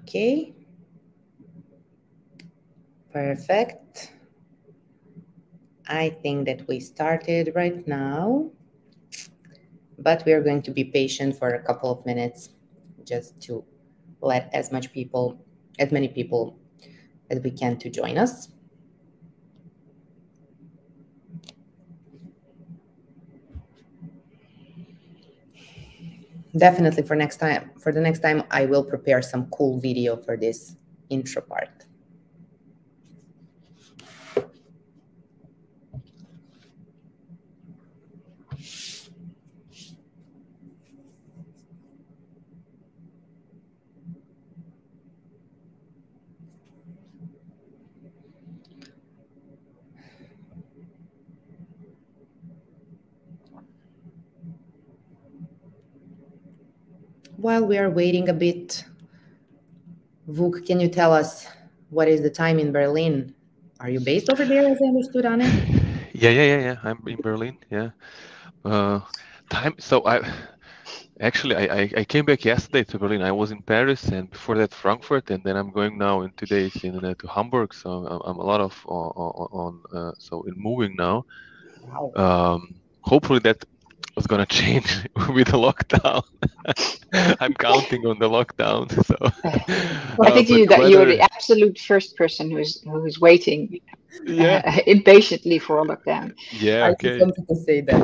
Okay. Perfect. I think that we started right now, but we are going to be patient for a couple of minutes just to let as many people as we can to join us. Definitely for the next time, I will prepare some cool video for this intro part. While we are waiting a bit, Vuk, can you tell us what is the time in Berlin? Are you based over there, as I understood, Anne? Yeah. I'm in Berlin. Yeah. Time. So I came back yesterday to Berlin. I was in Paris and before that Frankfurt, and then I'm going now in 2 days to Hamburg. So I'm a lot of so in moving now. Wow. Hopefully that was gonna change with the lockdown. I'm counting on the lockdown. So, I think but you're weather. the absolute first person who's waiting Yeah. impatiently for a lockdown. Yeah. I just Okay. wanted to say that.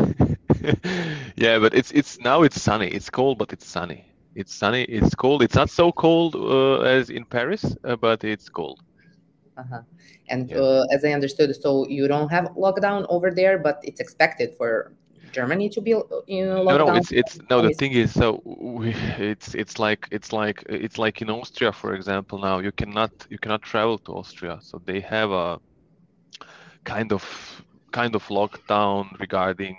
Yeah, but it's now it's sunny. It's cold, but it's sunny. It's sunny. It's cold. It's not so cold as in Paris, but it's cold. Uh-huh. And Yeah. as I understood, so you don't have lockdown over there, but it's expected for Germany to be, No. lockdown. It's no. The thing is, so it's like in Austria, for example. Now you cannot travel to Austria, so they have a kind of lockdown regarding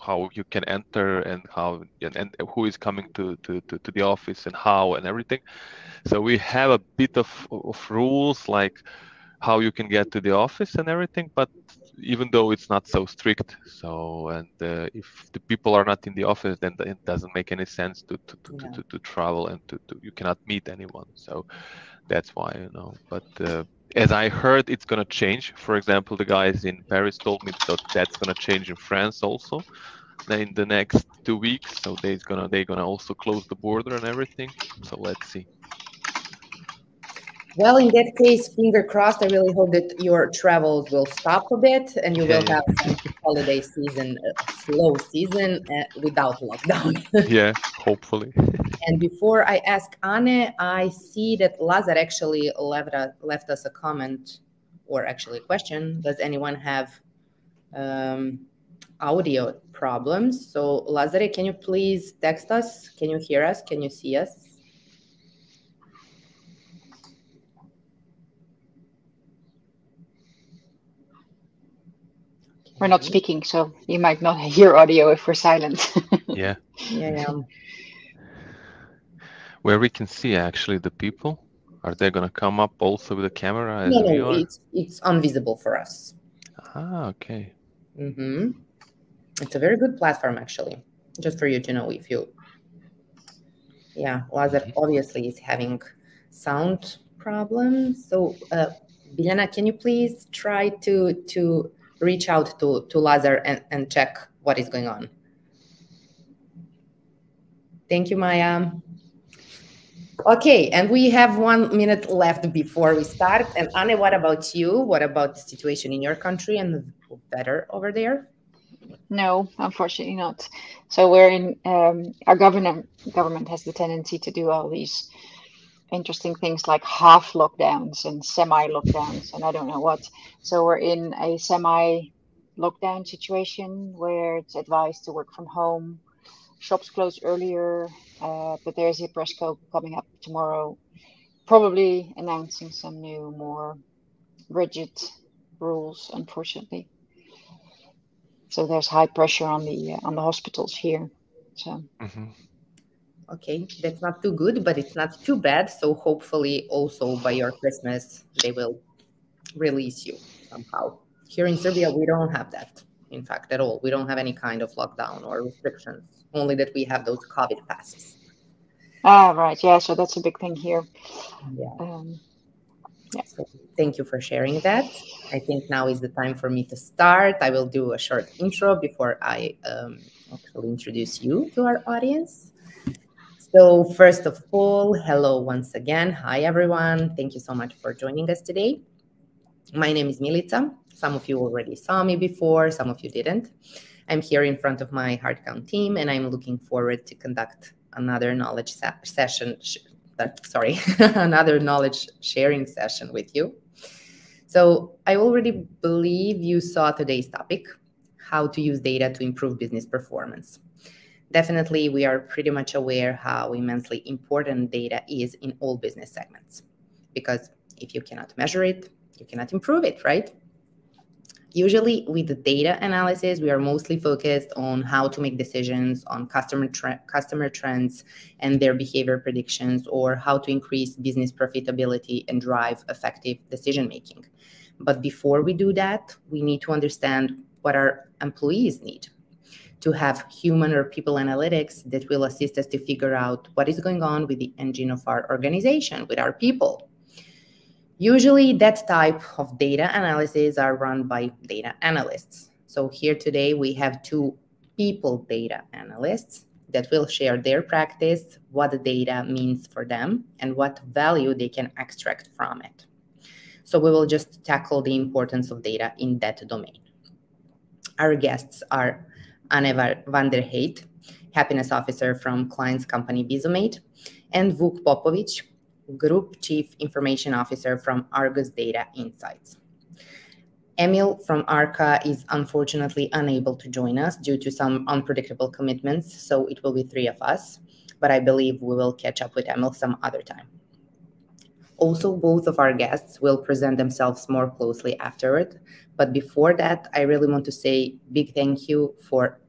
how you can enter and how and who is coming to the office and how and everything. So we have a bit of rules like how you can get to the office and everything, but even though it's not so strict. So and if the people are not in the office, then it doesn't make any sense to travel and you cannot meet anyone. So that's why, but as I heard, it's going to change. For example, the guys in Paris told me that that's going to change in France also in the next 2 weeks. So they're gonna also close the border and everything. So let's see. Well, in that case, finger crossed. I really hope that your travels will stop a bit and you will Yeah. have some holiday season, slow season without lockdown. Yeah, hopefully. And before I ask Anne, I see that Lazar actually left us a comment, or actually a question. Does anyone have audio problems? So Lazare, can you please text us? Can you hear us? Can you see us? We're not speaking, so you might not hear audio if we're silent. Yeah. Yeah. Where we can see actually the people. Are they gonna come up also with the camera as we No, are? it's invisible for us. Ah, okay. It's a very good platform, actually, just for you to know if you. Yeah, Lazar obviously is having sound problems. So, Biljana, can you please try to reach out to Lazar and check what is going on? Thank you, Maya. Okay, and we have 1 minute left before we start. And Anne, what about you? What about the situation in your country and the weather over there? No, unfortunately not. So we're in our government has the tendency to do all these interesting things like half lockdowns and semi lockdowns and I don't know what. So we're in a semi lockdown situation where it's advised to work from home. Shops close earlier, but there's a press co coming up tomorrow, probably announcing some new, more rigid rules, unfortunately. So there's high pressure on the hospitals here. So Okay, that's not too good, but it's not too bad. So hopefully also by your Christmas, they will release you somehow. Here in Serbia, we don't have that, in fact, at all. We don't have any kind of lockdown or restrictions, only that we have those COVID passes. Ah, right. Yeah. So that's a big thing here. Yeah. Yeah. So thank you for sharing that. I think now is the time for me to start. I will do a short intro before I actually introduce you to our audience. So first of all, hello once again. Hi, everyone. Thank you so much for joining us today. My name is Milica. Some of you already saw me before, some of you didn't. I'm here in front of my Heartcount team, and I'm looking forward to conduct another knowledge session. Sorry, another knowledge sharing session with you. So I already believe you saw today's topic, how to use data to improve business performance. Definitely, we are pretty much aware how immensely important data is in all business segments, because if you cannot measure it, you cannot improve it, right? Usually with the data analysis, we are mostly focused on how to make decisions on customer trends and their behavior predictions, or how to increase business profitability and drive effective decision making. But before we do that, we need to understand what our employees need, to have human or people analytics that will assist us to figure out what is going on with the engine of our organization, with our people. Usually that type of data analysis are run by data analysts. So here today we have two people data analysts that will share their practice, what the data means for them, and what value they can extract from it. So we will just tackle the importance of data in that domain. Our guests are Vanda, Happiness Officer from client's company Bizomate, and Vuk Popovic, Group Chief Information Officer from Argus Data Insights. Emil from Arca is unfortunately unable to join us due to some unpredictable commitments, so it will be three of us, but I believe we will catch up with Emil some other time. Also, both of our guests will present themselves more closely afterward, but before that, I really want to say big thank you for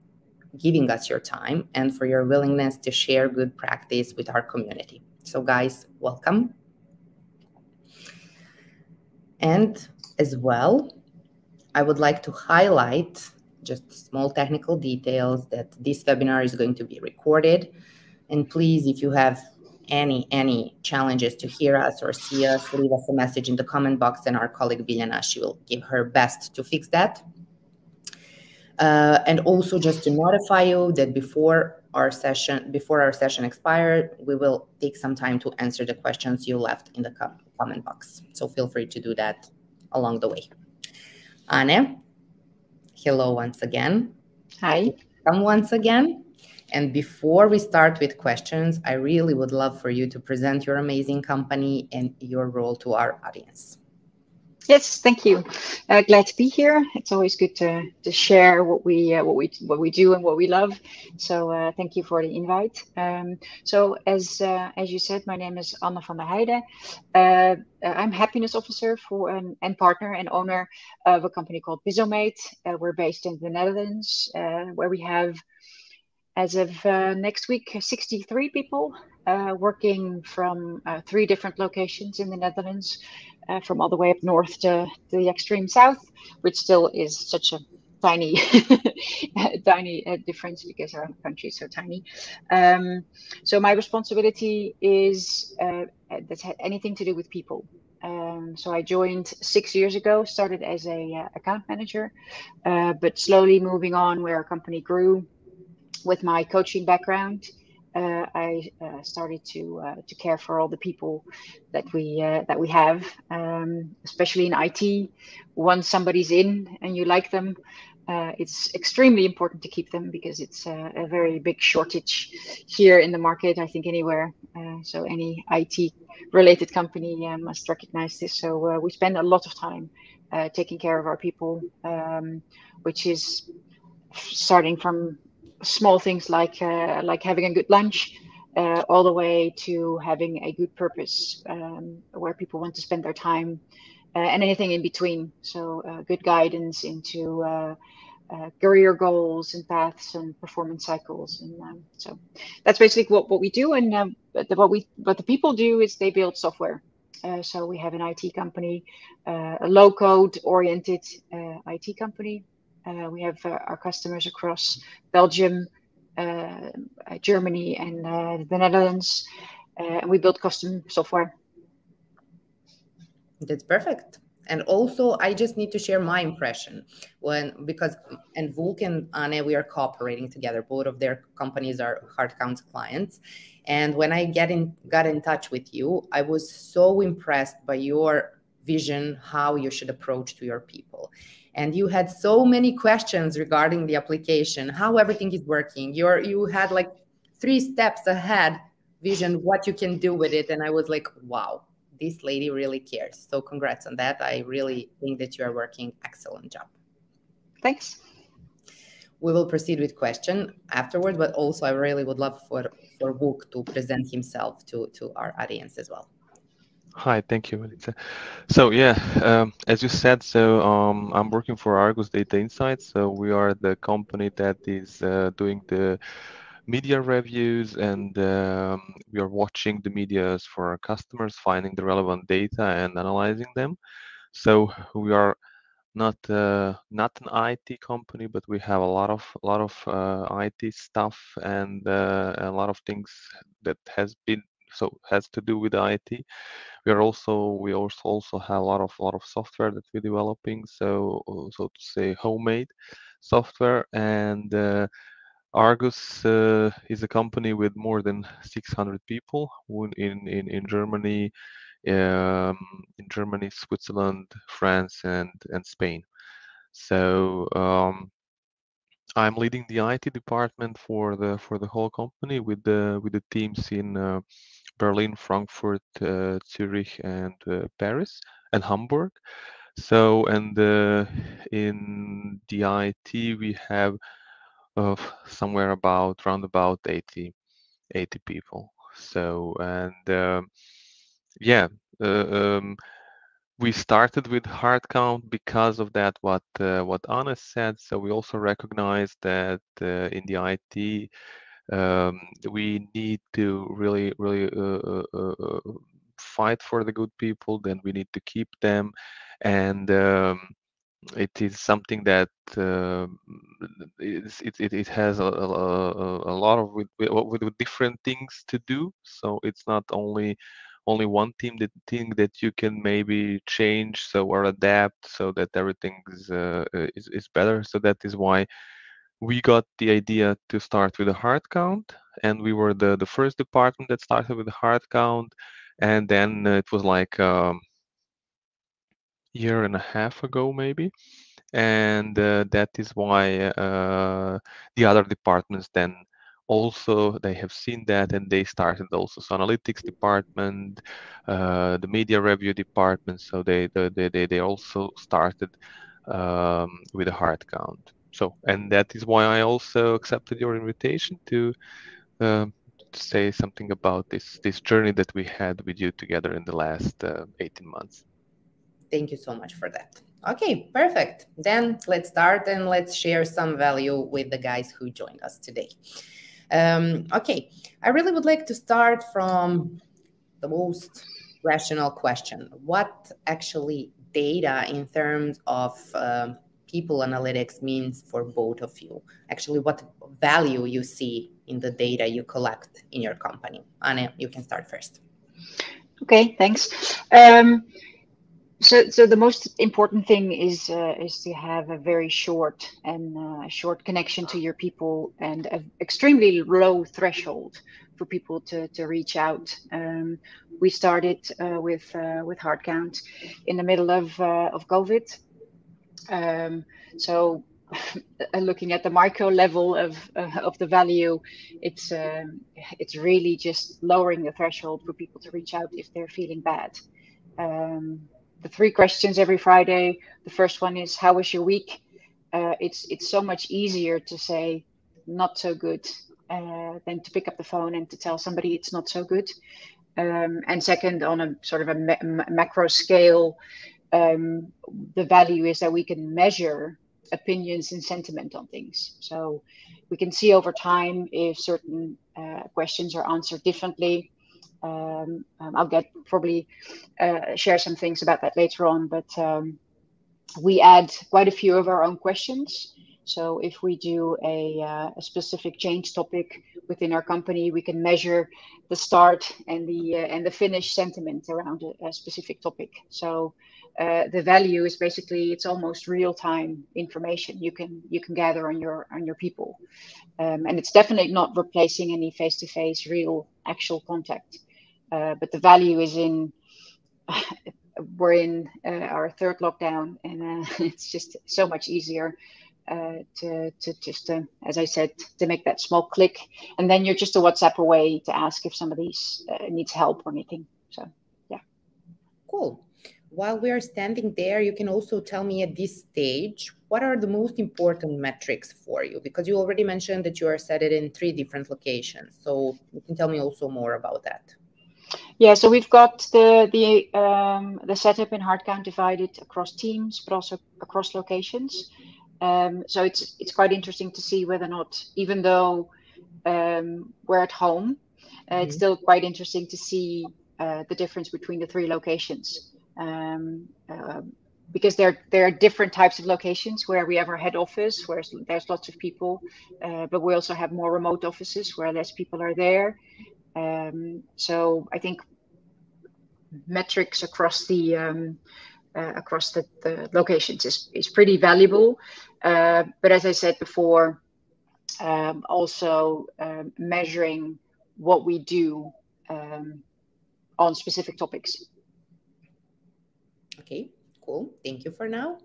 giving us your time and for your willingness to share good practice with our community. So guys, welcome. And as well, I would like to highlight just small technical details that this webinar is going to be recorded. And please, if you have any challenges to hear us or see us, leave us a message in the comment box, and our colleague Biljana, she will give her best to fix that. And also just to notify you that before our session expired, we will take some time to answer the questions you left in the comment box. So feel free to do that along the way. Anne, hello once again. Hi. Welcome once again. And before we start with questions, I really would love for you to present your amazing company and your role to our audience. Yes, thank you. Glad to be here. It's always good to share what we do and what we love. So thank you for the invite. So as you said, my name is Anne van der Heijden. I'm happiness officer for and partner and owner of a company called Bizomate. We're based in the Netherlands, where we have, as of next week, 63 people working from 3 different locations in the Netherlands. From all the way up north to the extreme south, which still is such a tiny, tiny difference because our country is so tiny. So my responsibility is that's anything to do with people. So I joined 6 years ago, started as a account manager, but slowly moving on where our company grew. With my coaching background, I started to care for all the people that we have, especially in IT. Once somebody's in and you like them, it's extremely important to keep them because it's a very big shortage here in the market. I think anywhere. So any IT related company must recognize this. So we spend a lot of time taking care of our people, which is starting from small things like having a good lunch, all the way to having a good purpose, where people want to spend their time, and anything in between. So good guidance into career goals and paths and performance cycles, and so that's basically what we do. And what the people do is they build software. So we have an IT company, a low code oriented IT company. We have our customers across Belgium, Germany and the Netherlands. And we build custom software. That's perfect. And also, I just need to share my impression because and Vuk and Anne, we are cooperating together. Both of their companies are Heartcount clients. And when I got in touch with you, I was so impressed by your vision, how you should approach to your people. And you had so many questions regarding the application, how everything is working. You had like 3 steps ahead vision, what you can do with it. And I was like, wow, this lady really cares. So congrats on that. I really think that you are working excellent job. Thanks. We will proceed with question afterward, but also I really would love for Vuk to present himself to our audience as well. Hi, thank you, Melissa. So yeah, as you said, so I'm working for Argus Data Insights. So we are the company that is doing the media reviews, and we are watching the medias for our customers, finding the relevant data and analyzing them. So we are not an IT company, but we have a lot of IT stuff and a lot of things that has to do with IT. We also have a lot of software that we're developing, so to say homemade software. And Argus is a company with more than 600 people in Germany, in Germany, Switzerland, France, and Spain. So I'm leading the IT department for the whole company with the teams in Berlin, Frankfurt, Zurich, and Paris and Hamburg. So, and in the IT we have somewhere around about 80 people. So, and yeah, we started with Heartcount because of that, what Anna said. So we also recognize that in the IT, we need to really fight for the good people. Then we need to keep them, and it is something that it has a lot of with different things to do. So it's not only one thing that you can maybe change or adapt so that everything is better. So that is why we got the idea to start with a heart count, and we were the first department that started with a heart count. And then it was like year and a half ago maybe, and that is why the other departments then also they have seen that, and they started also. So analytics department, the media review department, so they also started with a heart count. So, and that is why I also accepted your invitation to say something about this journey that we had with you together in the last 18 months. Thank you so much for that. Okay, perfect. Then let's start and let's share some value with the guys who joined us today. Okay, I really would like to start from the most rational question. What actually data in terms of people analytics means for both of you? Actually, what value you see in the data you collect in your company? Anne, you can start first. Okay, thanks. So the most important thing is to have a very short connection to your people, and an extremely low threshold for people to reach out. We started with Heartcount in the middle of COVID. So looking at the micro level of the value, it's really just lowering the threshold for people to reach out if they're feeling bad. The 3 questions every Friday. The first one is, how was your week? It's so much easier to say not so good than to pick up the phone and to tell somebody it's not so good. And second, on a sort of a macro scale, the value is that we can measure opinions and sentiment on things. So we can see over time if certain questions are answered differently. I'll probably share some things about that later on, but we add quite a few of our own questions So if we do a specific change topic within our company, we can measure the start and the finish sentiment around a specific topic. So the value is basically, it's almost real time information you can gather on your people, and it's definitely not replacing any face to face real actual contact. But the value is in we're in our third lockdown, and it's just so much easier to just, as I said, to make that small click, and then you're just a WhatsApp away to ask if somebody needs help or anything. So, yeah. Cool. While we are standing there, you can also tell me at this stage, what are the most important metrics for you? Because you already mentioned that you are set it in 3 different locations. So you can tell me also more about that. Yeah, so we've got the setup in Heartcount divided across teams, but also across locations. So it's quite interesting to see whether or not, even though we're at home, it's still quite interesting to see the difference between the 3 locations. Because there are different types of locations where we have our head office, where there's lots of people, but we also have more remote offices where less people are there. So I think metrics across the locations is pretty valuable. But as I said before, also measuring what we do on specific topics. Okay, cool. Thank you for now.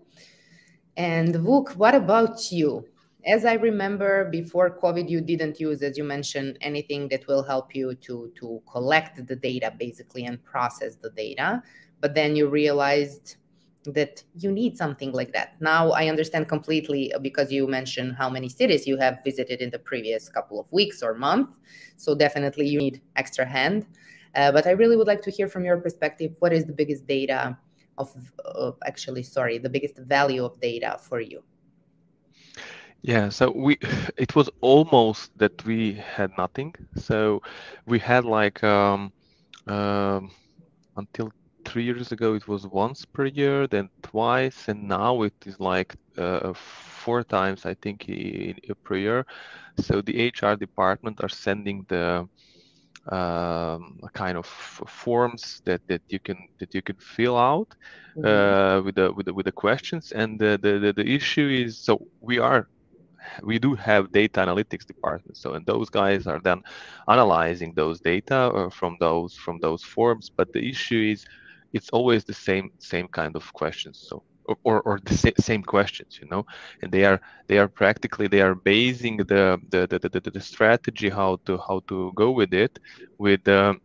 And Vuk, what about you? As I remember, before COVID, you didn't use, as you mentioned, anything that will help you to collect the data, basically, and process the data. But then you realized that you need something like that. Now I understand completely, because you mentioned how many cities you have visited in the previous couple of weeks or month. So definitely you need extra hand. But I really would like to hear from your perspective, what is the biggest data the biggest value of data for you? Yeah, so it was almost that we had nothing. So we had like until 3 years ago it was once per year, then twice, and now it is like 4 times, I think, per year. So the HR department are sending the kind of forms that you can fill out with the questions, and the issue is, so we do have data analytics department, so, and those guys are then analyzing those data from those forms, but the issue is it's always the same kind of questions, so or the same questions, and they are practically, they are basing the strategy how to go with it with the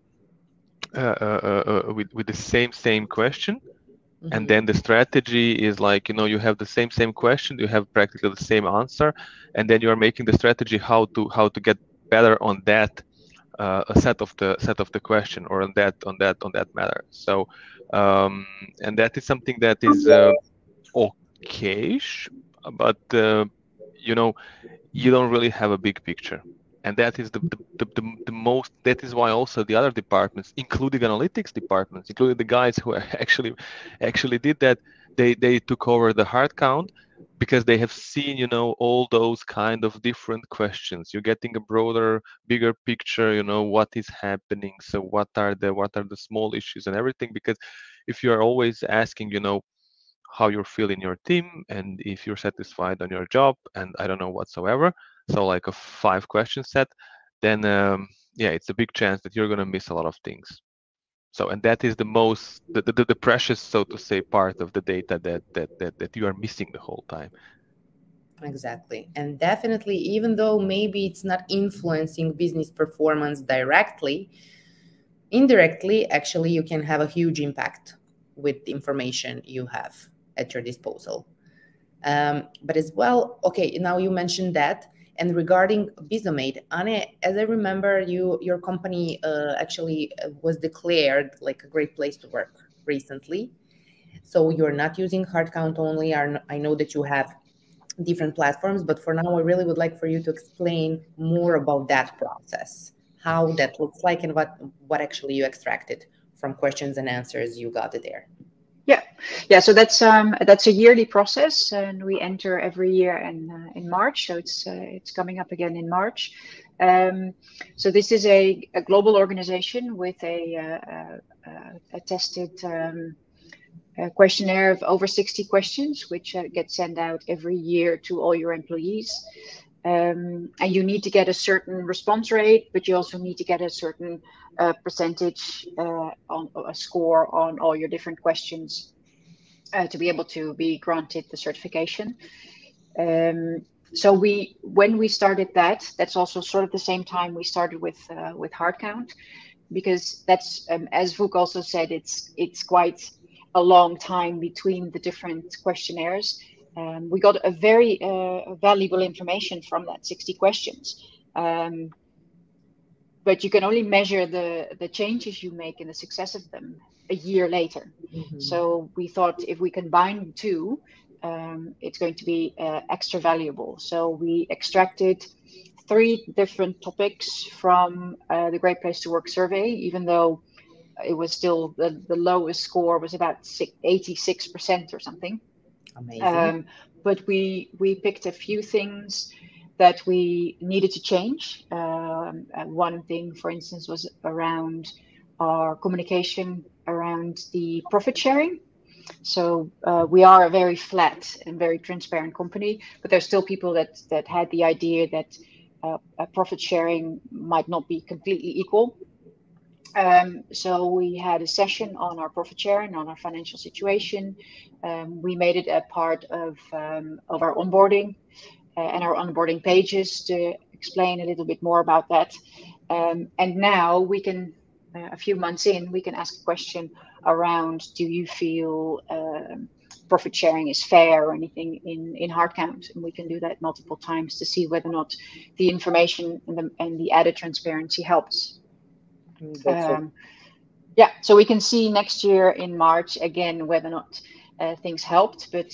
same question. And then the strategy is like, you have the same question, you have practically the same answer, and then you are making the strategy how to get better on that set of the question, or on that matter. So and that is something that is okay, but you don't really have a big picture. And that is the most, that is why also the other departments, including analytics departments, including the guys who actually did that, they took over the Heartcount, because they have seen, all those kind of different questions. You're getting a broader, bigger picture, what is happening. So what are the small issues and everything? Because if you are always asking, how you feel in your team, and if you're satisfied on your job, and I don't know whatsoever, so like a 5 question set, then yeah, it's a big chance that you're going to miss a lot of things. So, and that is the most the precious, so to say, part of the data that you are missing the whole time. Exactly. And definitely, even though maybe it's not influencing business performance directly, indirectly, actually, you can have a huge impact with the information you have at your disposal. But as well, okay, now you mentioned that. And regarding Bizomate, Anne, as I remember, your company actually was declared like a great place to work recently. So you're not using Heartcount only. I know that you have different platforms, but for now, I really would like for you to explain more about that process, how that looks like, and what actually you extracted from questions and answers you got there. Yeah. So that's a yearly process, and we enter every year in March. So it's coming up again in March. So this is a global organization with a tested a questionnaire of over 60 questions, which gets sent out every year to all your employees. And you need to get a certain response rate, but you also need to get a certain percentage on a score on all your different questions to be able to be granted the certification. So when we started that, that's also sort of the same time we started with Heartcount, because that's as Vuk also said, it's quite a long time between the different questionnaires. We got a very valuable information from that 60 questions. But you can only measure the changes you make and the success of them a year later. Mm-hmm. So we thought if we combine the two, it's going to be extra valuable. So we extracted 3 different topics from the Great Place to Work survey, even though it was still the lowest score was about 86% or something. Amazing. But we picked a few things that we needed to change. One thing, for instance, was around our communication around the profit sharing. So we are a very flat and very transparent company, but there's still people that had the idea that profit sharing might not be completely equal. So we had a session on our profit sharing, on our financial situation. We made it a part of our onboarding and our onboarding pages to explain a little bit more about that. And now we can, a few months in, we can ask a question around, do you feel profit sharing is fair or anything in Heartcount? And we can do that multiple times to see whether or not the information and the added transparency helps. Yeah, so we can see next year in March again whether or not things helped, but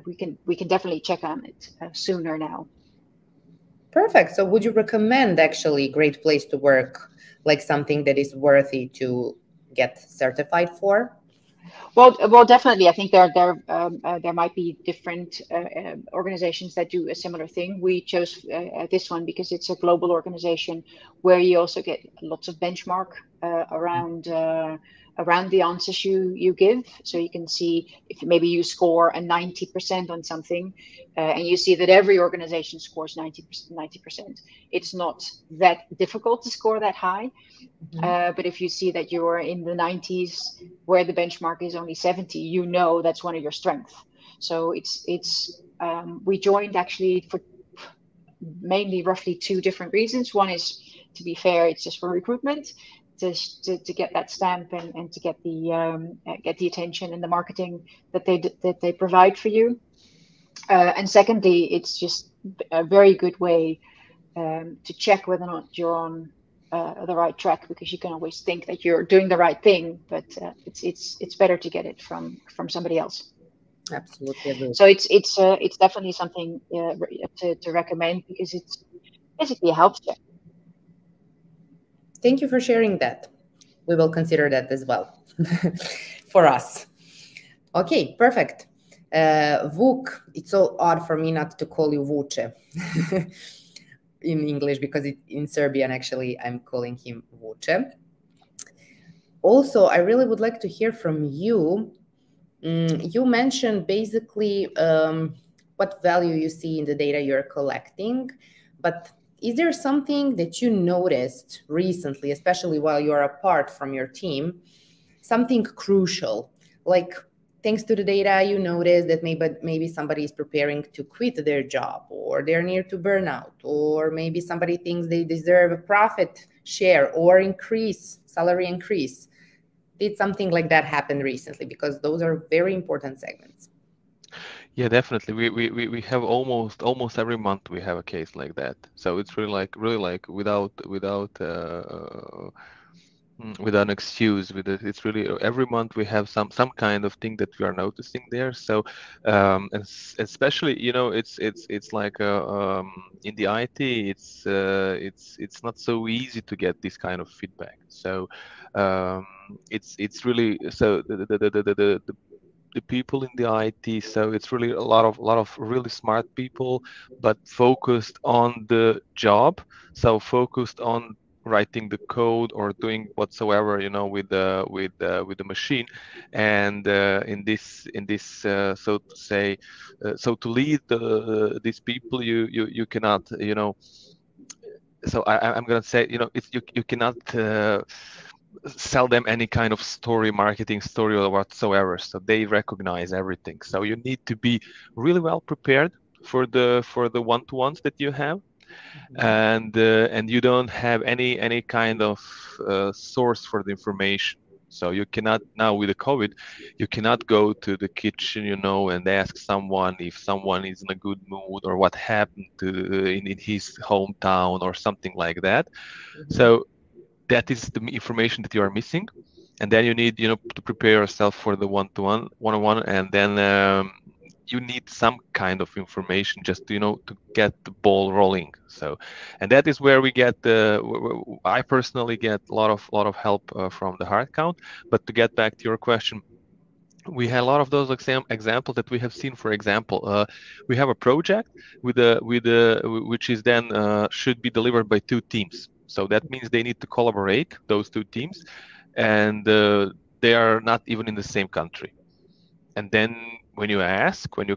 we can definitely check on it sooner now. Perfect. So would you recommend actually Great Place to Work, like something that is worthy to get certified for? Well, definitely. I think there might be different organizations that do a similar thing. We chose this one because it's a global organization where you also get lots of benchmark around the answers you give. So you can see if maybe you score a 90% on something, and you see that every organization scores 90%. It's not that difficult to score that high. But if you see that you're in the 90s where the benchmark is only 70, you know that's one of your strengths. So we joined actually for mainly roughly 2 different reasons. One is, to be fair, it's just for recruitment, to get that stamp and to get the attention and the marketing that they provide for you. And secondly, it's just a very good way to check whether or not you're on the right track, because you can always think that you're doing the right thing, but it's better to get it from somebody else. Absolutely agree. So it's definitely something to recommend, because it's basically a health check. Thank you for sharing that. We will consider that as well for us. Okay, perfect. Vuk, it's so odd for me not to call you Vuce in English, because in Serbian, actually, I'm calling him Vuce. Also, I really would like to hear from you. You mentioned basically what value you see in the data you're collecting, but is there something that you noticed recently, especially while you're apart from your team, something crucial, like thanks to the data you notice that maybe somebody is preparing to quit their job, or they're near to burnout, or maybe somebody thinks they deserve a profit share or salary increase? Did something like that happen recently? Because those are very important segments. Yeah, definitely. We have almost every month we have a case like that. So it's really like without With an excuse, with it, it's really every month we have some kind of thing that we are noticing there. So, and especially, it's like in the IT, it's not so easy to get this kind of feedback. So, it's really so the people in the IT. So it's really a lot of really smart people, but focused on the job. So focused on writing the code or doing whatsoever, with the machine. And in this so to say, so to lead these people, you cannot, so I'm gonna say, it's you cannot sell them any kind of story, marketing story or whatsoever. So they recognize everything. So you need to be really well prepared for the one-to-ones that you have, and you don't have any kind of source for the information. So you cannot now with the COVID, you cannot go to the kitchen, and ask someone if someone is in a good mood or what happened in his hometown or something like that. So that is the information that you are missing, and then you need to prepare yourself for the one-on-one, and then you need some kind of information just to get the ball rolling. So, and that is where we get I personally get a lot of help from the Heartcount. But to get back to your question, we had a lot of those examples that we have seen. For example, we have a project which is then should be delivered by two teams. So that means they need to collaborate, those two teams, and they are not even in the same country. And then when you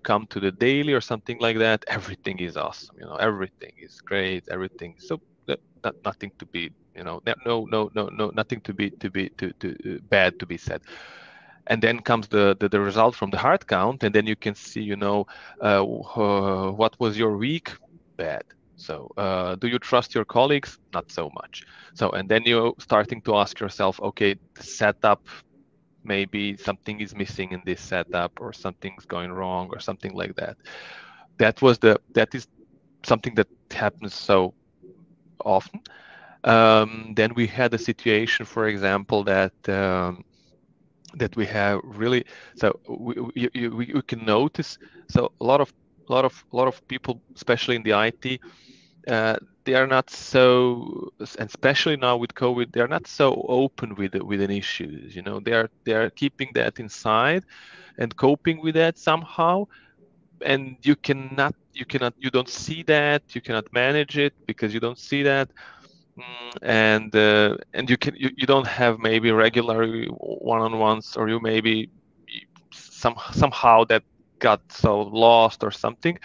come to the daily or something like that, everything is awesome. Everything is great. Everything. So nothing to be, no, nothing to bad to be said. And then comes the result from the heart count, and then you can see, what was your week? Bad. So do you trust your colleagues? Not so much. So, and then you're starting to ask yourself, okay, the setup, maybe something is missing in this setup, or something's going wrong, or something like that. That is something that happens so often. Then we had a situation, for example, that we have really, so you can notice, so a lot of people, especially in the IT, they are not so, and especially now with COVID, they are not so open with an issues. They are keeping that inside and coping with that somehow. And you don't see that, you cannot manage it because you don't see that. And you don't have maybe regular one-on-ones, or you maybe somehow that got so lost or something.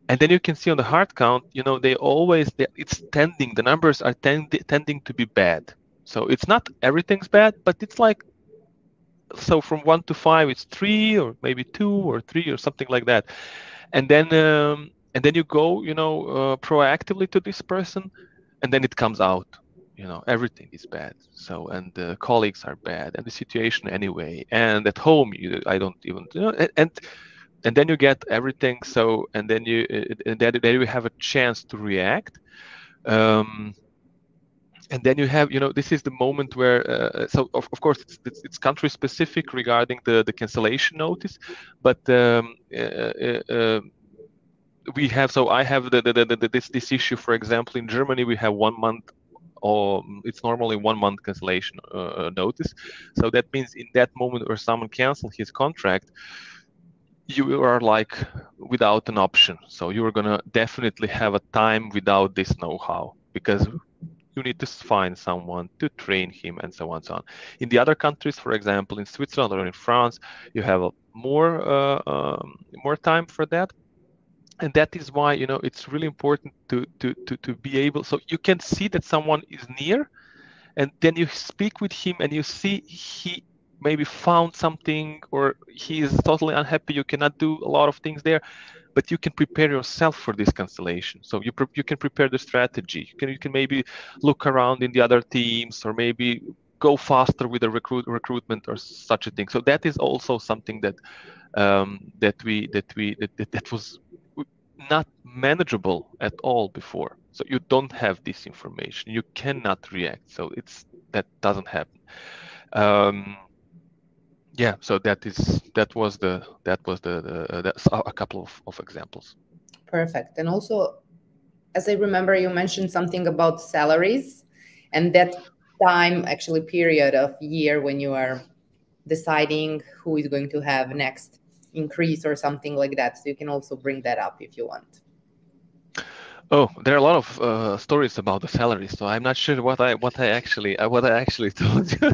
And then you can see on the heart count, the numbers are tending to be bad. So it's not everything's bad, but it's like, so from 1 to 5 it's 3, or maybe 2 or 3 or something like that. And then you go proactively to this person, and then it comes out, everything is bad. So, and the colleagues are bad, and the situation anyway, and at home I don't even, and then you get everything. So, and then you have a chance to react. And then you have, this is the moment where, so of course it's country specific regarding the cancellation notice, but we have, so I have this issue. For example, in Germany we have 1 month, or it's normally 1 month cancellation notice. So that means in that moment where someone cancels his contract, you are like without an option. So you are gonna definitely have a time without this know-how, because you need to find someone to train him, and so on and so on. In the other countries, for example, in Switzerland or in France, you have more time for that. And that is why, it's really important to be able, so you can see that someone is near, and then you speak with him and you see he maybe found something, or he is totally unhappy, you cannot do a lot of things there, but you can prepare yourself for this cancellation. So you can prepare the strategy. You can maybe look around in the other teams, or maybe go faster with the recruitment or such a thing. So that is also something that that was not manageable at all before. So you don't have this information, you cannot react. So doesn't happen. Yeah, so that was that's a couple of examples. Perfect. And also, as I remember, you mentioned something about salaries and that time, actually, period of year when you are deciding who is going to have next increase or something like that. So you can also bring that up if you want. Oh, there are a lot of stories about the salary, so I'm not sure what I actually told you,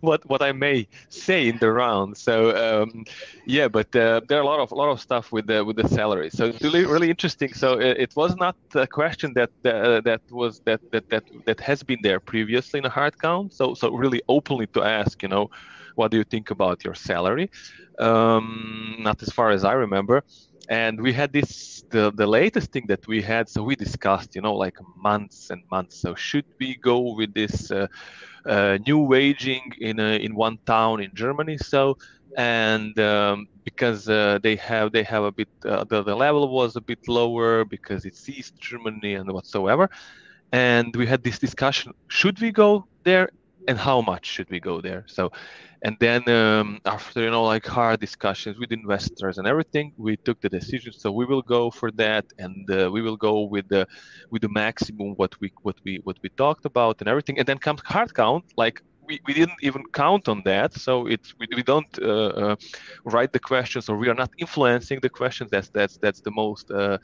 what I may say in the round. So yeah, but there are a lot of stuff with the salary. So it's really interesting. So it was not a question that has been there previously in a Heartcount. So really openly to ask, what do you think about your salary? Not as far as I remember. And we had the latest thing that we had, so we discussed, like months and months. So should we go with this new waging in one town in Germany? So and because they have a bit the level was a bit lower because it's East Germany and whatsoever. And we had this discussion: should we go there, and how much should we go there? So, and then after like hard discussions with investors and everything, we took the decision. So we will go for that, and we will go with the maximum what we talked about and everything. And then comes Heartcount. Like we didn't even count on that. So we don't write the questions, or we are not influencing the questions. That's the most the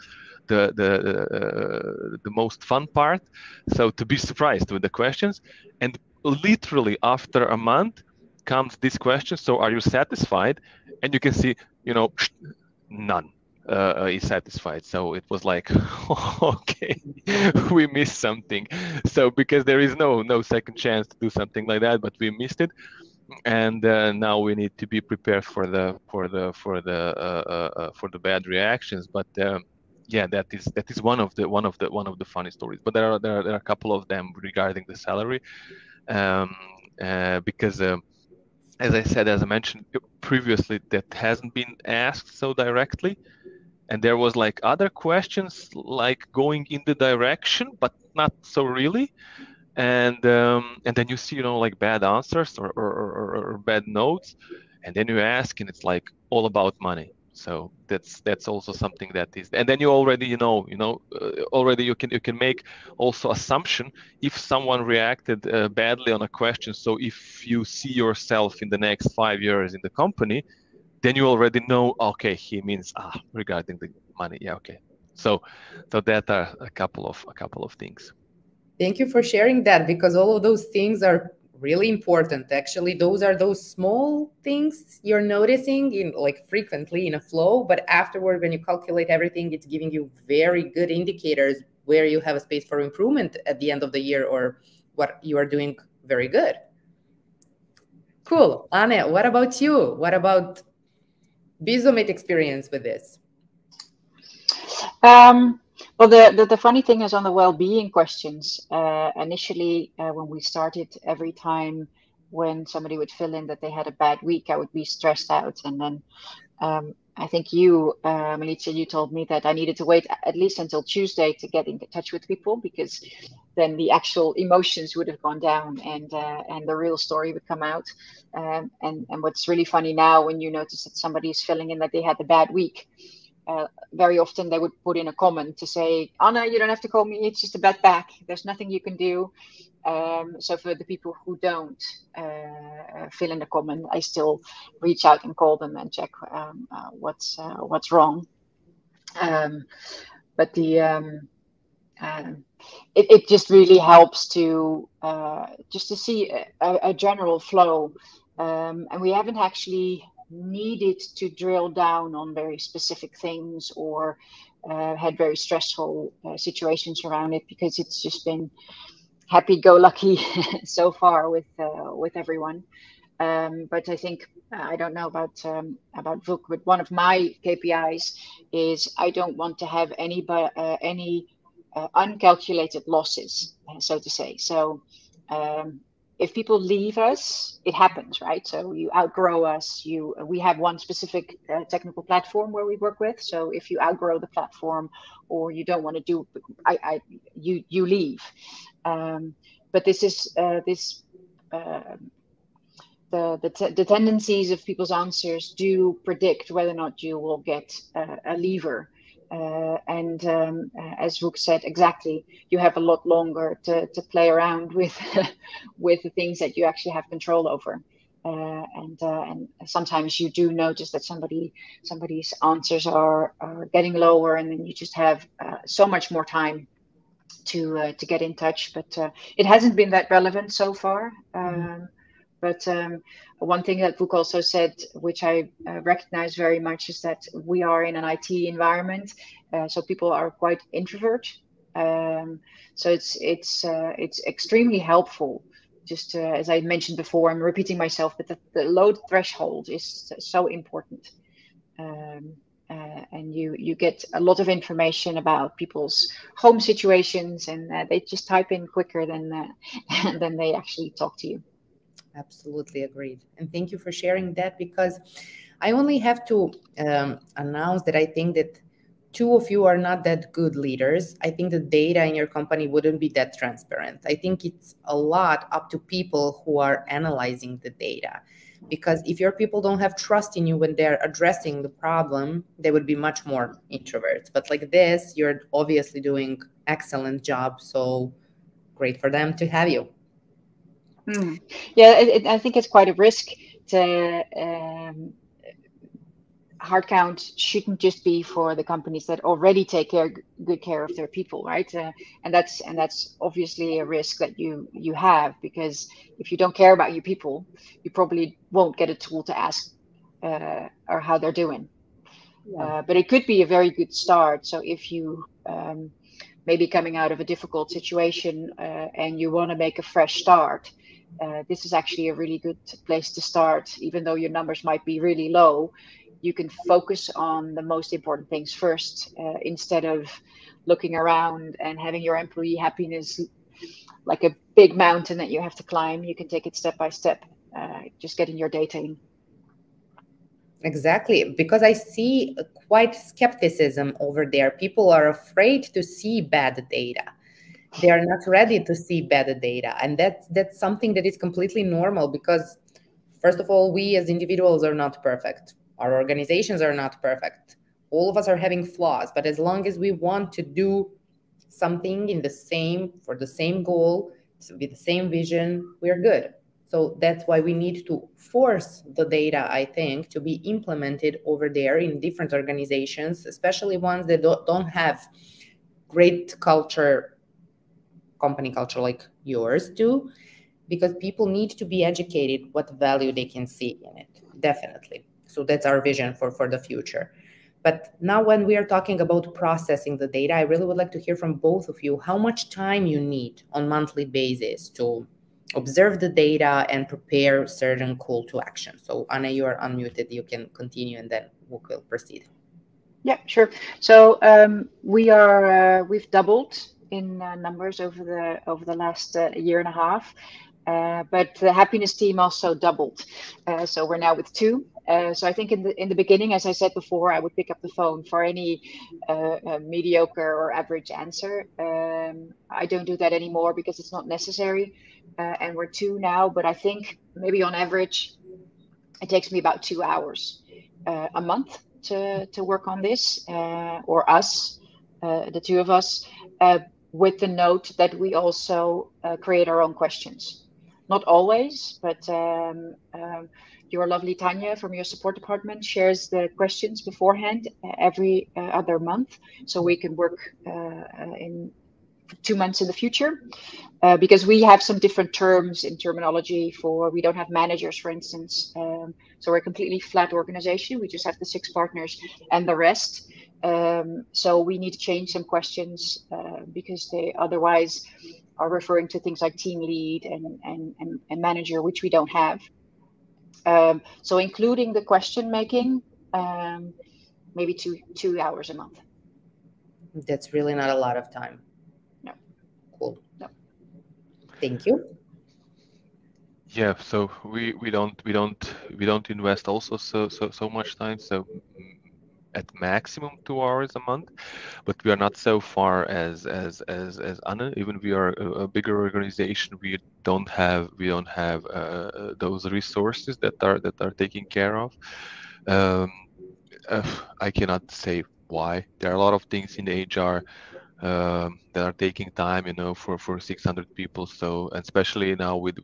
most fun part. So to be surprised with the questions, and literally after a month comes this question: so are you satisfied? And you can see, none is satisfied. So it was like, okay, we missed something. So because there is no second chance to do something like that, but we missed it. And now we need to be prepared for the bad reactions. But yeah, that is one of the funny stories. But there are a couple of them regarding the salary, because as I mentioned previously, that hasn't been asked so directly, and there was like other questions like going in the direction, but not so really. And then you see like bad answers or bad notes, and then you ask, and it's like all about money. So that's also something that is, and then you already already you can make also assumption if someone reacted badly on a question. So if you see yourself in the next 5 years in the company, then you already know, okay, he means regarding the money. Yeah, okay. So that are a couple of things. Thank you for sharing that, because all of those things are really important. Actually, those are those small things you're noticing in like frequently in a flow, but afterward, when you calculate everything, it's giving you very good indicators where you have a space for improvement at the end of the year, or what you are doing very good. Cool. Anne, what about you? What about Bizomate experience with this? Well, the funny thing is on the well-being questions. Initially, when we started, every time when somebody would fill in that they had a bad week, I would be stressed out. And then I think you, Milica, you told me that I needed to wait at least until Tuesday to get in touch with people, because then the actual emotions would have gone down, and the real story would come out. And what's really funny now, when you notice that somebody is filling in that they had a bad week, very often they would put in a comment to say, Anna, you don't have to call me, it's just a bad back, there's nothing you can do. So for the people who don't fill in the comment, I still reach out and call them and check what's wrong. But it just really helps to just to see a general flow, and we haven't actually needed to drill down on very specific things, or had very stressful situations around it, because it's just been happy-go-lucky so far with everyone. But I think I don't know about Vuk, but one of my KPIs is I don't want to have any uncalculated losses, so to say. So if people leave us, it happens, right? So you outgrow us. We have one specific technical platform where we work with. So if you outgrow the platform, or you don't want to do, you leave. But this is the tendencies of people's answers do predict whether or not you will get a lever. As Vuk said, exactly, you have a lot longer to play around with with the things that you actually have control over. And sometimes you do notice that somebody's answers are getting lower, and then you just have so much more time to get in touch. But it hasn't been that relevant so far. But one thing that Vuk also said, which I recognize very much, is that we are in an IT environment, so people are quite introvert. So it's extremely helpful. Just as I mentioned before, I'm repeating myself, but the low threshold is so important. And you get a lot of information about people's home situations, and they just type in quicker than than they actually talk to you. Absolutely agreed. And thank you for sharing that, because I only have to announce that I think that two of you are not that good leaders. I think the data in your company wouldn't be that transparent. I think it's a lot up to people who are analyzing the data. Because if your people don't have trust in you when they're addressing the problem, they would be much more introverts. But like this, you're obviously doing excellent job. So great for them to have you. Yeah, I think it's quite a risk to Heartcount shouldn't just be for the companies that already take good care of their people, right? And that's obviously a risk that you have, because if you don't care about your people, you probably won't get a tool to ask or how they're doing. Yeah. But it could be a very good start. So if you maybe coming out of a difficult situation and you want to make a fresh start, this is actually a really good place to start. Even though your numbers might be really low, you can focus on the most important things first, instead of looking around and having your employee happiness like a big mountain that you have to climb. You can take it step by step, just getting your data in. Exactly, because I see quite skepticism over there. People are afraid to see bad data. They are not ready to see bad data. And that's something that is completely normal, because first of all, we as individuals are not perfect. Our organizations are not perfect. All of us are having flaws, but as long as we want to do something for the same goal, with the same vision, we're good. So that's why we need to force the data, I think, to be implemented over there in different organizations, especially ones that don't have great company culture like yours do, because people need to be educated what value they can see in it, definitely. So that's our vision for the future. But now when we are talking about processing the data, I really would like to hear from both of you how much time you need on monthly basis to observe the data and prepare certain call to action. So Anna, you are unmuted. You can continue, and then we will proceed. Yeah, sure. So we've doubled in numbers over the last year and a half. But the happiness team also doubled. So we're now with 2. So I think in the beginning, as I said before, I would pick up the phone for any mediocre or average answer. I don't do that anymore because it's not necessary. And we're 2 now, but I think maybe on average, it takes me about 2 hours a month to work on this, or us, the 2 of us, with the note that we also create our own questions. Not always, but your lovely Tanya from your support department shares the questions beforehand every other month, so we can work in 2 months in the future, because we have some different terms in terminology we don't have managers, for instance. So we're a completely flat organization. We just have the 6 partners and the rest. So we need to change some questions because they otherwise are referring to things like team lead and manager, which we don't have. So including the question making, maybe 2 hours a month. That's really not a lot of time. No. Cool. No. Thank you. Yeah, so we don't invest also so much time. So at maximum 2 hours a month, but we are not so far as Anna. Even we are a bigger organization, we don't have those resources that are taken care of. I cannot say why. There are a lot of things in HR that are taking time, for 600 people. So, and especially now with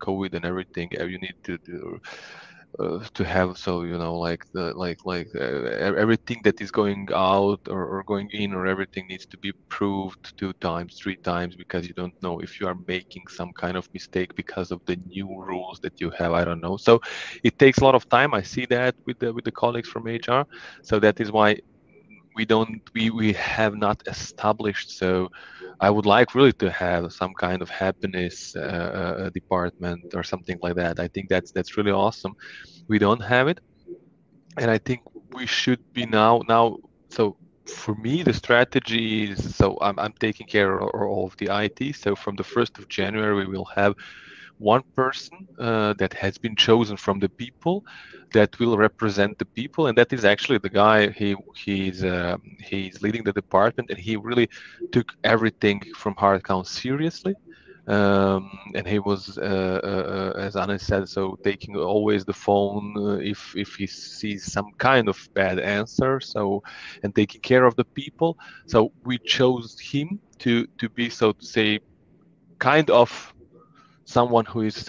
COVID and everything, you need to have, so like everything that is going out or going in, or everything needs to be proved 2 times, 3 times, because you don't know if you are making some kind of mistake because of the new rules that you have. I don't know. So it takes a lot of time. I see that with the colleagues from HR. So that is why we have not established. So I would like really to have some kind of happiness department or something like that. I think that's really awesome. We don't have it, and I think we should be now. So for me, the strategy is, so I'm taking care of the IT. So from the 1st of January, we will have one person that has been chosen from the people that will represent the people, and that is actually the guy. He's leading the department, and he really took everything from Heartcount seriously. And he was, as Anna said, so taking always the phone if he sees some kind of bad answer, so, and taking care of the people. So we chose him to be, so to say, kind of someone who is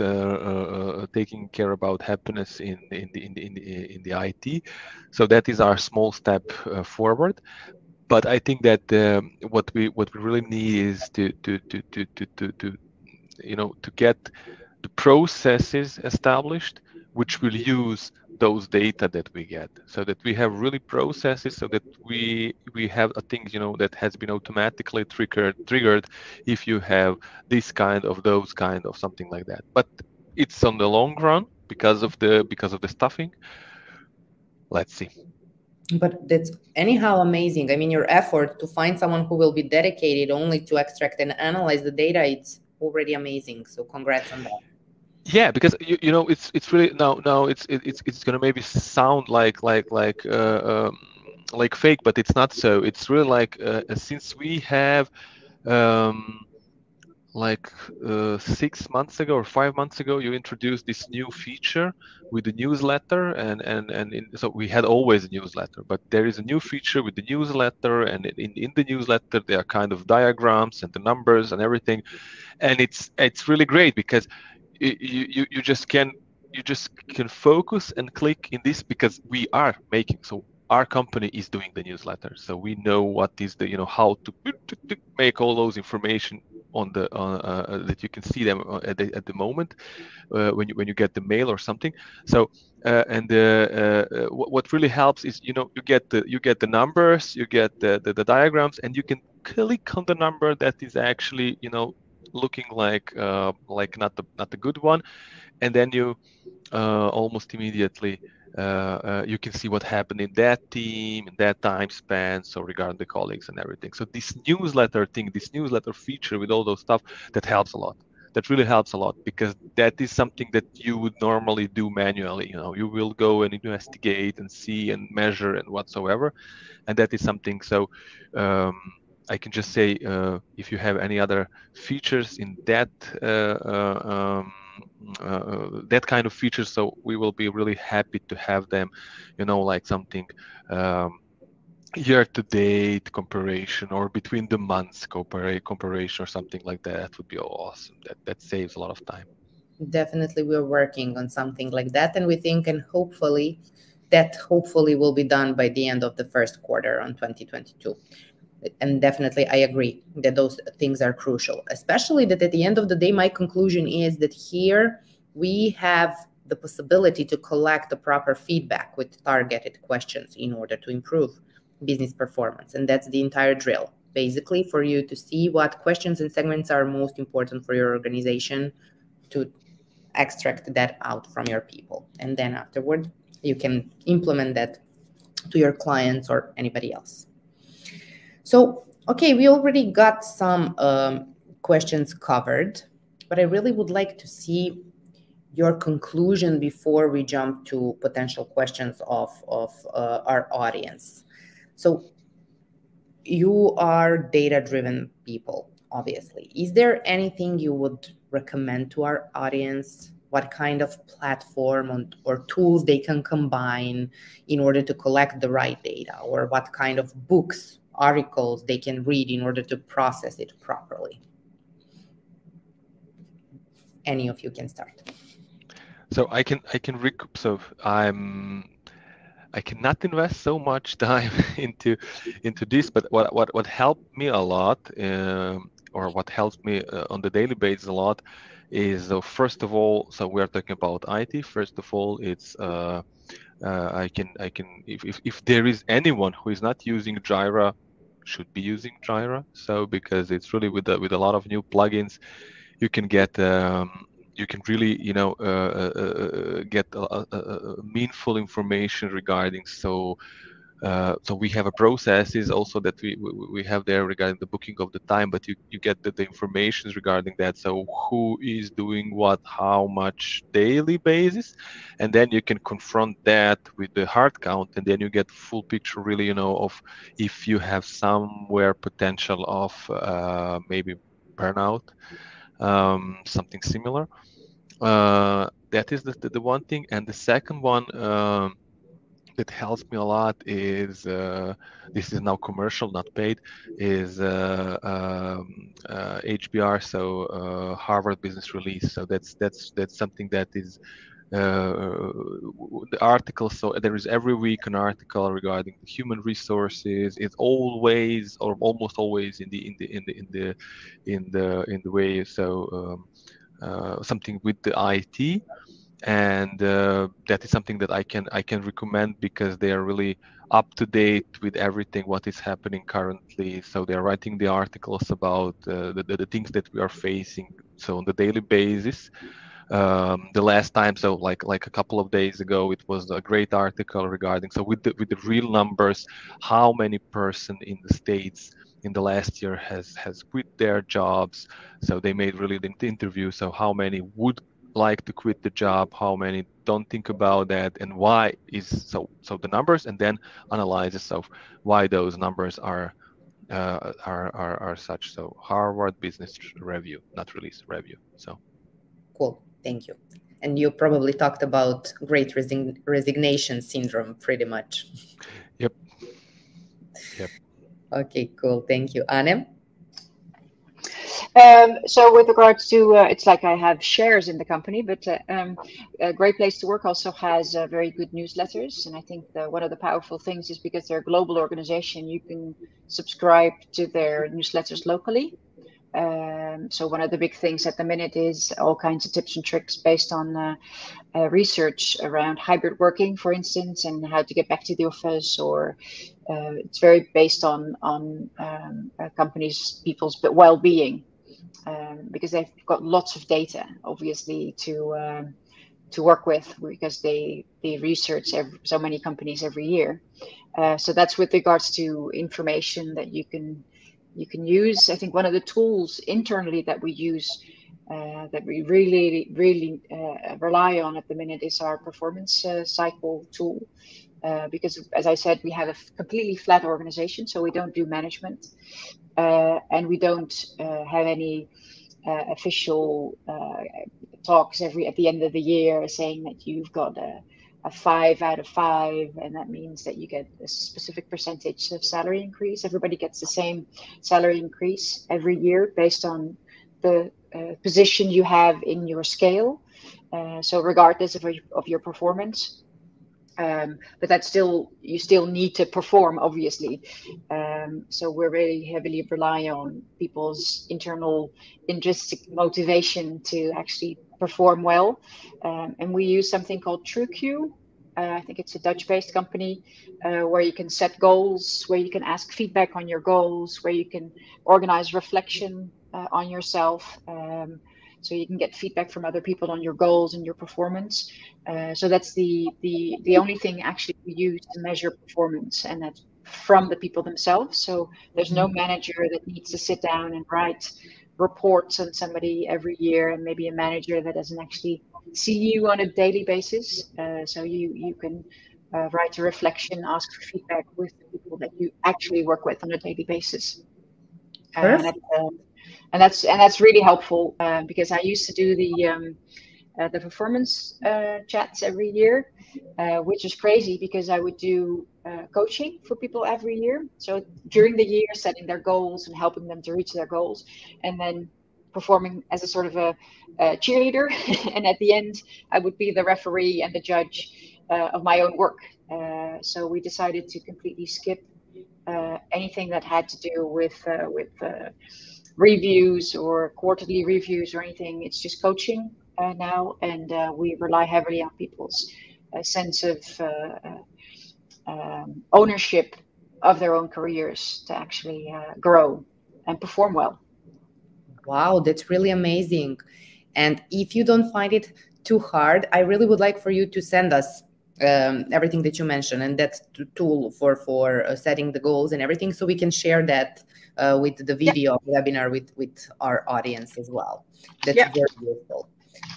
taking care about happiness in the IT. So that is our small step forward. But I think that what we really need is to get the processes established, which will use those data that we get, so that we have really processes, so that we have a thing that has been automatically triggered if you have this kind of, those kind of, something like that. But it's on the long run because of the stuffing. Let's see. But that's anyhow amazing. I mean, your effort to find someone who will be dedicated only to extract and analyze the data, it's already amazing. So congrats on that. Yeah, because it's really now it's gonna maybe sound like fake, but it's not so. It's really like since we have like 6 months ago or 5 months ago, you introduced this new feature with the newsletter, so we had always a newsletter, but there is a new feature with the newsletter, and in the newsletter there are kind of diagrams and the numbers and everything, and it's really great because you just can focus and click in this, because we are making, so our company is doing the newsletter, so we know what is the how to make all those information on the that you can see them at the moment when you get the mail or something. So what really helps is you get the numbers, you get the diagrams, and you can click on the number that is actually looking like not the good one, and then you almost immediately you can see what happened in that team in that time span, so regarding the colleagues and everything. So this newsletter feature with all those stuff, that helps a lot. That really helps a lot, because that is something that you would normally do manually. You will go and investigate and see and measure and whatsoever, and that is something. So I can just say, if you have any other features in that that kind of features, so we will be really happy to have them, like something year-to-date comparison, or between the months comparison, or something like that. That would be awesome. That saves a lot of time. Definitely, we're working on something like that, and we think, and hopefully will be done by the end of the first quarter on 2022. And definitely, I agree that those things are crucial, especially that at the end of the day, my conclusion is that here we have the possibility to collect the proper feedback with targeted questions in order to improve business performance. And that's the entire drill, basically, for you to see what questions and segments are most important for your organization, to extract that out from your people. And then afterward, you can implement that to your clients or anybody else. So, okay, we already got some questions covered, but I really would like to see your conclusion before we jump to potential questions of our audience. So you are data-driven people, obviously. Is there anything you would recommend to our audience? What kind of platform or tools they can combine in order to collect the right data, or what kind of books, articles they can read in order to process it properly? Any of you can start. So I cannot invest so much time into this, but what helped me a lot, or what helps me on the daily basis a lot, is first of all, so we are talking about IT. First of all, it's I can if there is anyone who is not using Jira, should be using Jira. So because it's really with a lot of new plugins, you can get you can really get meaningful information regarding. So we have a processes also that we have there regarding the booking of the time, but you get the information regarding that. So who is doing what, how much daily basis, and then you can confront that with the Heartcount, and then you get full picture really, of if you have somewhere potential of maybe burnout, something similar. That is the one thing. And the second one that helps me a lot is this is now commercial, not paid, is HBR, so Harvard Business Release. So that's something that is the article. So there is every week an article regarding the human resources. It's always, or almost always, in the way. So something with the IT, and that is something that I can recommend, because they are really up to date with everything what is happening currently. So they are writing the articles about the things that we are facing, so on the daily basis. The last time, so like a couple of days ago, it was a great article regarding, so with the real numbers, how many person in the States in the last year has quit their jobs. So they made really the interview, so how many would like to quit the job, how many don't think about that, and why is so the numbers, and then analysis of why those numbers are such. So Harvard Business Review, not release, review. So cool, thank you. And you probably talked about great resignation syndrome pretty much. Yep. Okay, cool, thank you. Anne? So with regards to, it's like I have shares in the company, but a Great Place to Work also has very good newsletters. And I think one of the powerful things is, because they're a global organization, you can subscribe to their newsletters locally. So one of the big things at the minute is all kinds of tips and tricks based on research around hybrid working, for instance, and how to get back to the office, or it's very based on companies, people's well-being. Because they've got lots of data, obviously, to work with, because they research so many companies every year. So that's with regards to information that you can use. I think one of the tools internally that we use, that we really rely on at the minute, is our performance cycle tool. Because, as I said, we have a completely flat organization, so we don't do management, and we don't have any official talks at the end of the year saying that you've got a 5 out of 5, and that means that you get a specific percentage of salary increase. Everybody gets the same salary increase every year based on the position you have in your scale. So regardless of your performance. But that's you still need to perform, obviously. So we're very heavily rely on people's internal intrinsic motivation to actually perform well. And we use something called TrueQ. I think it's a Dutch-based company, where you can set goals, where you can ask feedback on your goals, where you can organize reflection on yourself. So you can get feedback from other people on your goals and your performance. So that's the only thing actually we use to measure performance, and that's from the people themselves. So there's no manager that needs to sit down and write reports on somebody every year, and maybe a manager that doesn't actually see you on a daily basis. So you can write a reflection, ask for feedback with the people that you actually work with on a daily basis. And Perfect. that, and that's really helpful because I used to do the performance chats every year, which is crazy because I would do coaching for people every year. So during the year, setting their goals and helping them to reach their goals, and then performing as a sort of a cheerleader. And at the end, I would be the referee and the judge of my own work. So we decided to completely skip anything that had to do with reviews or quarterly reviews or anything. It's just coaching now, and we rely heavily on people's sense of ownership of their own careers to actually grow and perform well. Wow, that's really amazing. And if you don't find it too hard, I really would like for you to send us everything that you mentioned and that tool for setting the goals and everything, so we can share that with the Yeah, video webinar with our audience as well. That's yeah. very useful.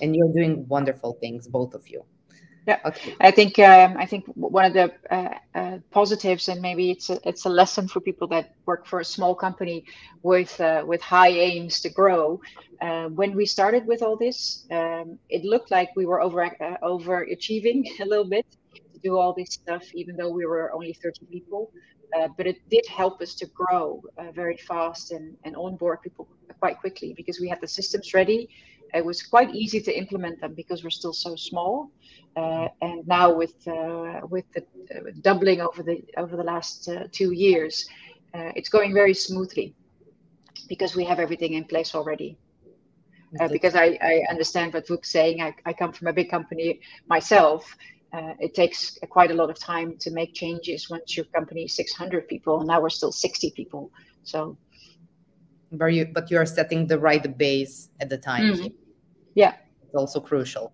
And you're doing wonderful things, both of you. Yeah, Okay. I think one of the positives, and maybe it's a lesson for people that work for a small company with high aims to grow. When we started with all this, it looked like we were overachieving a little bit to do all this stuff, even though we were only 30 people. But it did help us to grow very fast and onboard people quite quickly because we had the systems ready. It was quite easy to implement them because we're still so small. And now with the doubling over the last 2 years, it's going very smoothly because we have everything in place already. That's Because I understand what Vuk's saying. I come from a big company myself. It takes quite a lot of time to make changes once your company is 600 people, and now we're still 60 people. So, but you are setting the right base at the time here. Yeah. It's also crucial.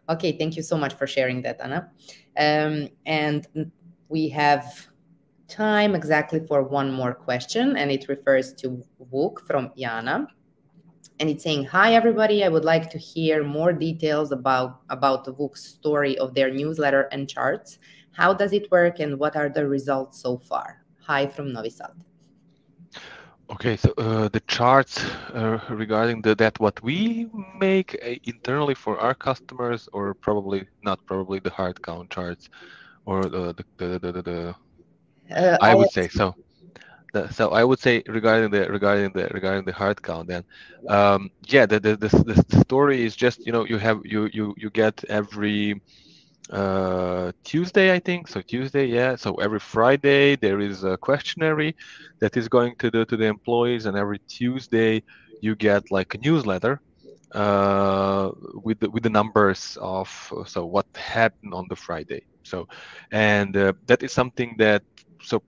Okay, thank you so much for sharing that, Anna. And we have time exactly for one more question, and it refers to Vuk from Jana. And it's saying, hi, everybody. I would like to hear more details about the Vuk's story of their newsletter and charts. How does it work and what are the results so far? Hi from Novi Sad. Okay, so the charts regarding that what we make internally for our customers, or probably not probably the Heartcount charts, or the I would say so. So I would say regarding the Heartcount, then yeah, the story is just, you get every Tuesday, I think. So Tuesday, yeah. So every Friday there is a questionnaire that is going to the employees, and every Tuesday you get like a newsletter with the numbers of so what happened on the Friday. So, and that is something that, so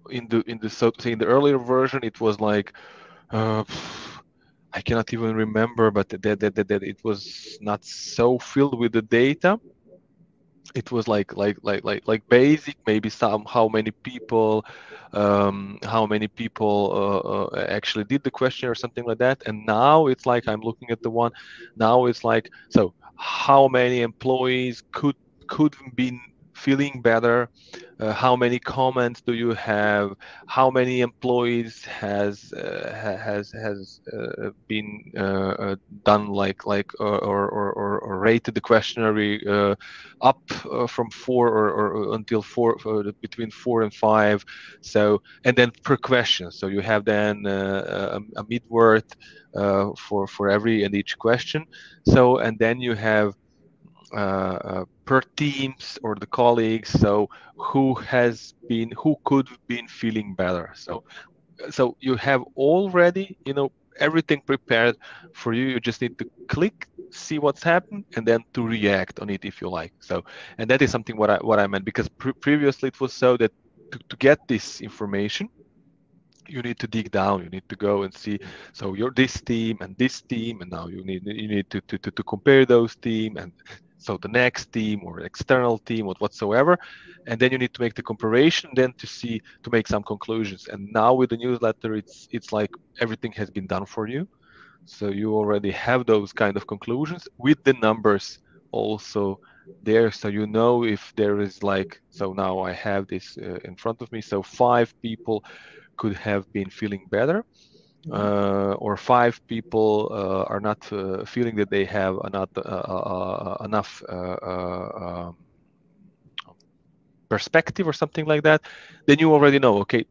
in the so to say in the earlier version it was like I cannot even remember, but that it was not so filled with the data. It was like basic, maybe some how many people actually did the question or something like that. And now it's like, I'm looking at the one now, it's like, so how many employees could been feeling better, how many comments do you have, how many employees has been done or rated the questionnaire up from 4 or until 4, between 4 and 5. So, and then per question, so you have then a mid word for every and each question. So, and then you have per teams or the colleagues, so who could have been feeling better. So you have already everything prepared for you. You just need to click, see what's happened, and then to react on it if you like. So, and that is something what I meant, because previously it was so that to get this information you need to dig down, you need to go and see, so you're this team and this team, and now you need to compare those team, and so the next team or external team or whatsoever, and then you need to make the comparison, then to make some conclusions. And now with the newsletter, it's like everything has been done for you, so you already have those kind of conclusions with the numbers also there, so you know if there is like, so now I have this in front of me, so 5 people could have been feeling better, or 5 people are not feeling that they have enough perspective or something like that, then you already know, okay,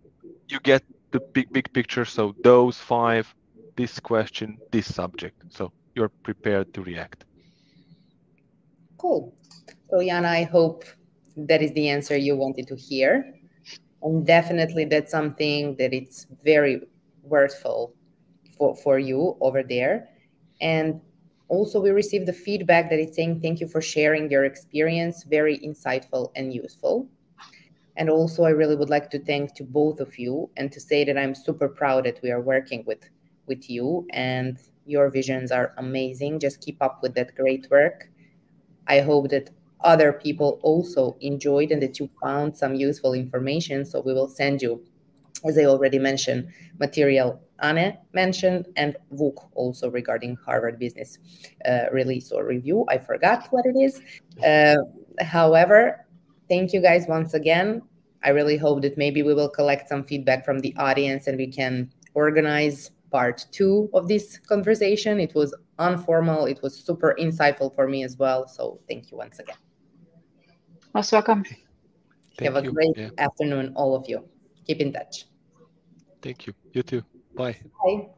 you get the big picture. So those 5, this question, this subject, so you're prepared to react. Cool. So, Jana, I hope that is the answer you wanted to hear. And definitely that's something that it's very worthful for you over there. And also we received the feedback that it's saying thank you for sharing your experience, very insightful and useful. And also I really would like to thank to both of you and to say that I'm super proud that we are working with you, and your visions are amazing. Just keep up with that great work. I hope that other people also enjoyed and that you found some useful information. So we will send you, as I already mentioned, material Anne mentioned, and Vuk also regarding Harvard Business release or review. I forgot what it is. However, thank you guys once again. I really hope that maybe we will collect some feedback from the audience and we can organize part 2 of this conversation. It was informal. It was super insightful for me as well. So thank you once again. Most welcome. Have a Thank you. great Yeah. afternoon, all of you. Keep in touch. Thank you. You too. Bye. Bye.